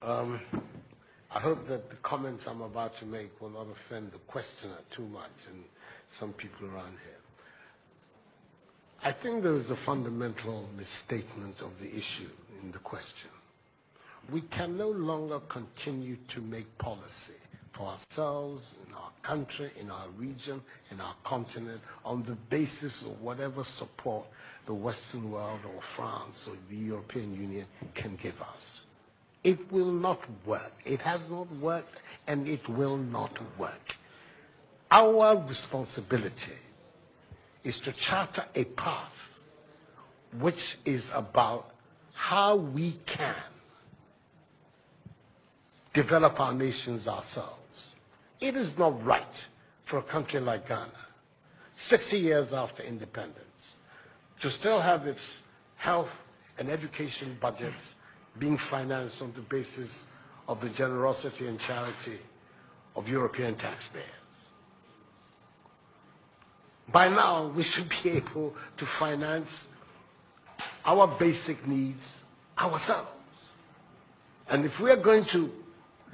Um, I hope that the comments I'm about to make will not offend the questioner too much and some people around here. I think there is a fundamental misstatement of the issue in the question. We can no longer continue to make policy for ourselves, in our country, in our region, in our continent, on the basis of whatever support the Western world or France or the European Union can give us. It will not work. It has not worked, and it will not work. Our responsibility is to charter a path which is about how we can develop our nations ourselves. It is not right for a country like Ghana, 60 years after independence, to still have its health and education budgets being financed on the basis of the generosity and charity of European taxpayers. By now, we should be able to finance our basic needs ourselves. And if we are going to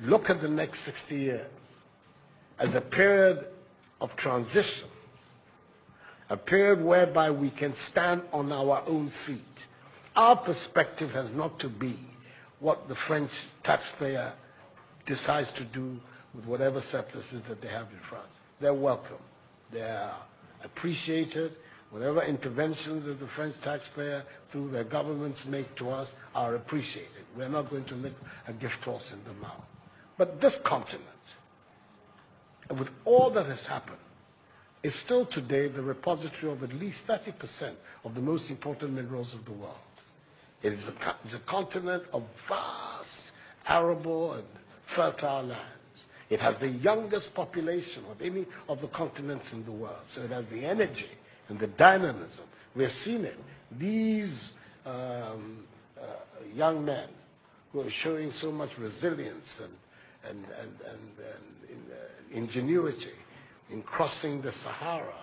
look at the next 60 years as a period of transition, a period whereby we can stand on our own feet, our perspective has not to be what the French taxpayer decides to do with whatever surpluses that they have in France. They're welcome. They're appreciated. Whatever interventions that the French taxpayer through their governments make to us are appreciated. We're not going to lick a gift horse in the mouth. But this continent, with all that has happened, is still today the repository of at least 30% of the most important minerals of the world. It is a continent of vast, arable and fertile lands. It has the youngest population of any of the continents in the world. So it has the energy and the dynamism. We have seen it. These young men who are showing so much resilience and ingenuity in crossing the Sahara,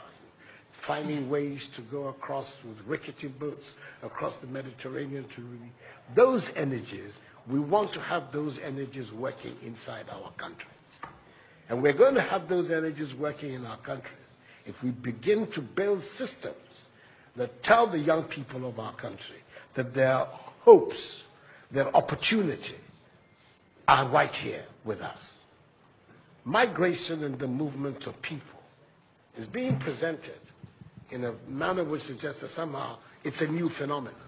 finding ways to go across with rickety boats across the Mediterranean to really, those energies, we want to have those energies working inside our countries. And we're going to have those energies working in our countries if we begin to build systems that tell the young people of our country that their hopes, their opportunity are right here with us. Migration and the movement of people is being presented in a manner which suggests that somehow it's a new phenomenon.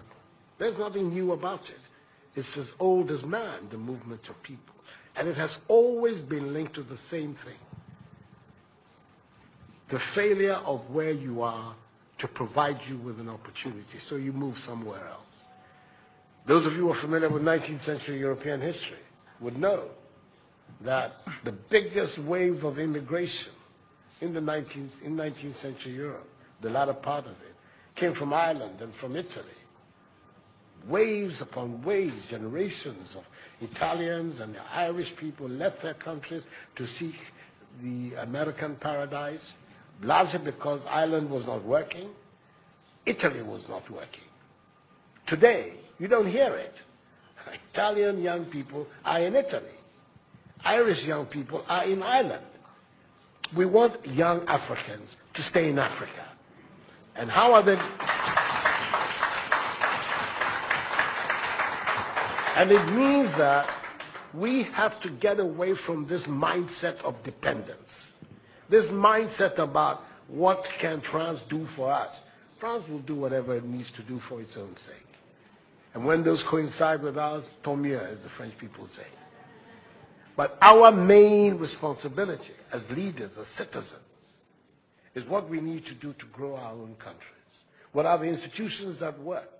There's nothing new about it. It's as old as man, the movement of people. And it has always been linked to the same thing. The failure of where you are to provide you with an opportunity, so you move somewhere else. Those of you who are familiar with 19th century European history would know that the biggest wave of immigration in 19th century Europe, the latter part of it, came from Ireland and from Italy. Waves upon waves, generations of Italians and the Irish people left their countries to seek the American paradise, largely because Ireland was not working, Italy was not working. Today, you don't hear it. Italian young people are in Italy. Irish young people are in Ireland. We want young Africans to stay in Africa. And how are they? And it means that we have to get away from this mindset of dependence. This mindset about what can France do for us. France will do whatever it needs to do for its own sake. And when those coincide with ours, tant mieux, as the French people say. But our main responsibility as leaders, as citizens, is what we need to do to grow our own countries. What are the institutions that work,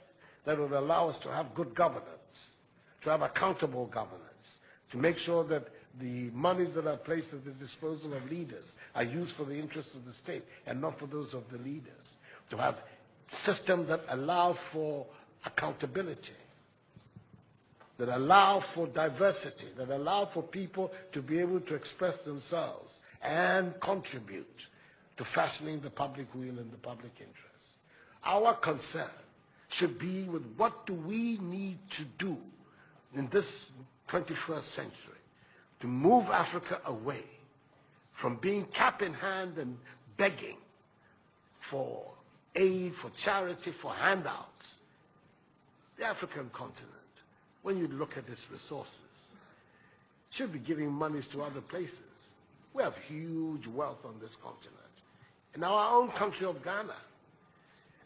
that will allow us to have good governance, to have accountable governance, to make sure that the monies that are placed at the disposal of leaders are used for the interests of the state and not for those of the leaders, to have systems that allow for accountability, that allow for diversity, that allow for people to be able to express themselves and contribute to fashioning the public will and the public interest. Our concern should be with what do we need to do in this 21st century, to move Africa away from being cap in hand and begging for aid, for charity, for handouts. The African continent, when you look at its resources, should be giving monies to other places. We have huge wealth on this continent, in our own country of Ghana.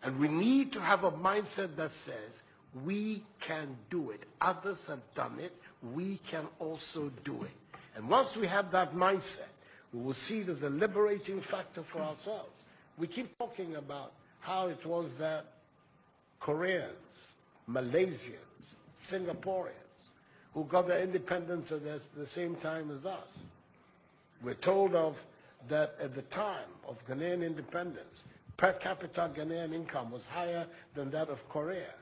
And we need to have a mindset that says, we can do it. Others have done it. We can also do it. And once we have that mindset, we will see it as a liberating factor for ourselves. We keep talking about how it was that Koreans, Malaysians, Singaporeans, who got their independence at the same time as us. We're told of that at the time of Ghanaian independence, per capita Ghanaian income was higher than that of Korea.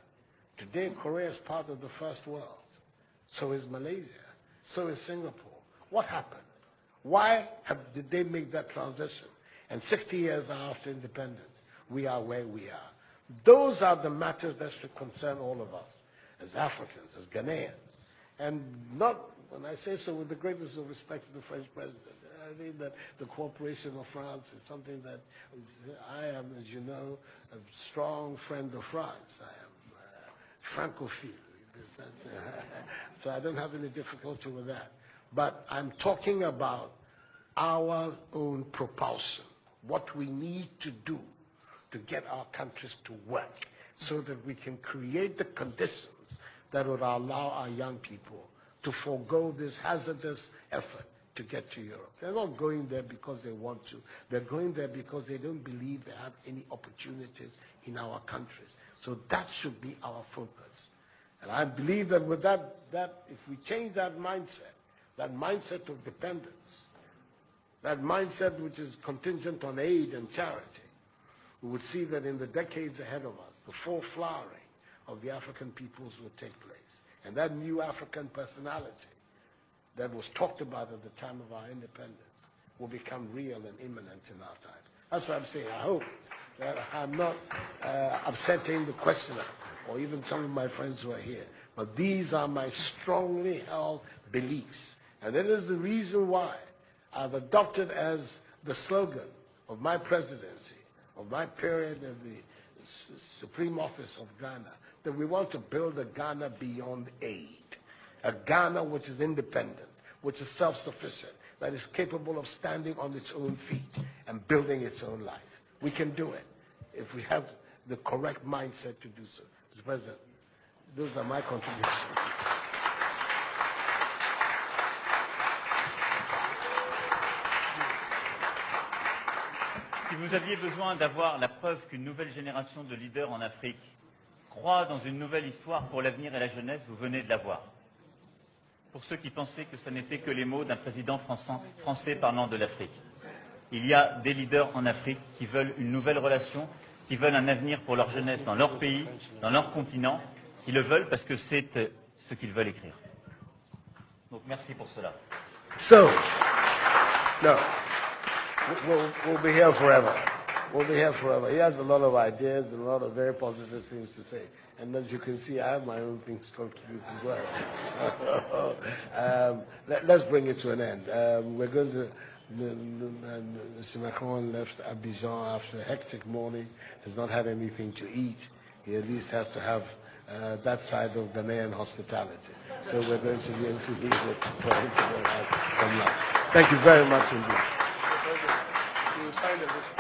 Today, Korea is part of the first world. So is Malaysia. So is Singapore. What happened? Why did they make that transition? And 60 years after independence, we are where we are. Those are the matters that should concern all of us as Africans, as Ghanaians. And not, when I say so with the greatest of respect to the French president, I think that the cooperation of France is something that I am, as you know, a strong friend of France. I am Francophile, so I don't have any difficulty with that. But I'm talking about our own propulsion, what we need to do to get our countries to work so that we can create the conditions that would allow our young people to forego this hazardous effort to get to Europe. They're not going there because they want to. They're going there because they don't believe they have any opportunities in our countries. So that should be our focus. And I believe that with that if we change that mindset of dependence, that mindset which is contingent on aid and charity, we would see that in the decades ahead of us, the full flowering of the African peoples will take place. And that new African personality that was talked about at the time of our independence will become real and imminent in our time. That's what I'm saying. I hope that I'm not upsetting the questioner or even some of my friends who are here. But these are my strongly held beliefs. And that is the reason why I've adopted as the slogan of my presidency, of my period in the Supreme Office of Ghana, that we want to build a Ghana beyond aid, a Ghana which is independent, which is self-sufficient, that is capable of standing on its own feet and building its own life. We can do it if we have the correct mindset to do so. Mr. President, those are my contributions. Si vous aviez besoin d'avoir la preuve qu'une nouvelle génération de leaders en Afrique croit dans une nouvelle histoire pour l'avenir et la jeunesse, vous venez de l'avoir. Pour ceux qui pensaient que ce n'était que les mots d'un président français parlant de l'Afrique. Il y a des leaders en Afrique qui veulent une nouvelle relation, qui veulent un avenir pour leur jeunesse dans leur pays, dans leur continent. Ils le veulent parce que c'est ce qu'ils veulent écrire. Donc merci pour cela. So, no. We'll be here forever. We'll be here forever. He has a lot of ideas and a lot of very positive things to say. And as you can see, I have my own things to contribute as well. So, let's bring it to an end. We're going to... Mr. Macron left Abidjan after a hectic morning, has not had anything to eat. He at least has to have that side of Ghanaian hospitality. So we're going to be able to leave it for him to go have some lunch. Thank you very much indeed. You signed this